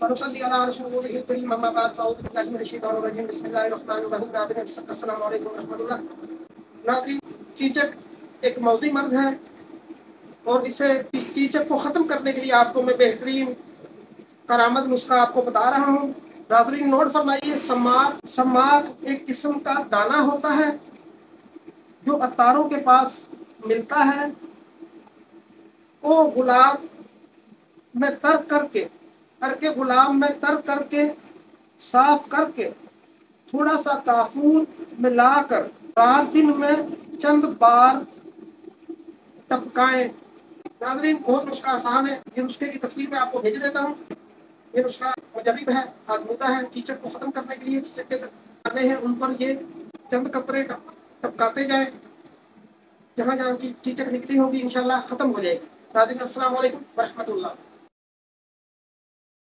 वनुसल्ली अला रसूलिहिल करीम अम्मा बाद फ़अऊज़ु बिल्लाहि मिनश शैतानिर रजीम बिस्मिल्लाहिर रहमानिर रहीम। नाज़रीन अस्सलामु अलैकुम व रहमतुल्लाह। नाज़रीन, चीचक एक मौजी मर्ज़ है और इस चीचक को ख़त्म करने के लिए आपको मैं बेहतरीन करामत नुस्खा आपको बता रहा हूँ। नाज़रीन नोट फरमाइए। सम्माक एक किस्म का दाना होता है जो अतारों के पास मिलता है। वो गुलाब में तर करके गुलाब में तर करके साफ करके थोड़ा सा काफूर मिलाकर रात दिन में चंद बार टपकाएं। नाज़रीन बहुत नुस्खा आसान है। ये नुस्खे की तस्वीर मैं आपको भेज देता हूँ। ये नुस्खा मुजर्रिब है, आजमूदा है। चीचक को खत्म करने के लिए चीचक के दाने हैं उन पर ये चंद कतरे टपकाते जाएं। जहाँ जहाँ चीचक निकली होगी इंशाल्लाह खत्म हो जाएगी। नाज़रीन अस्सलाम वालेकुम व रहमतुल्लाह।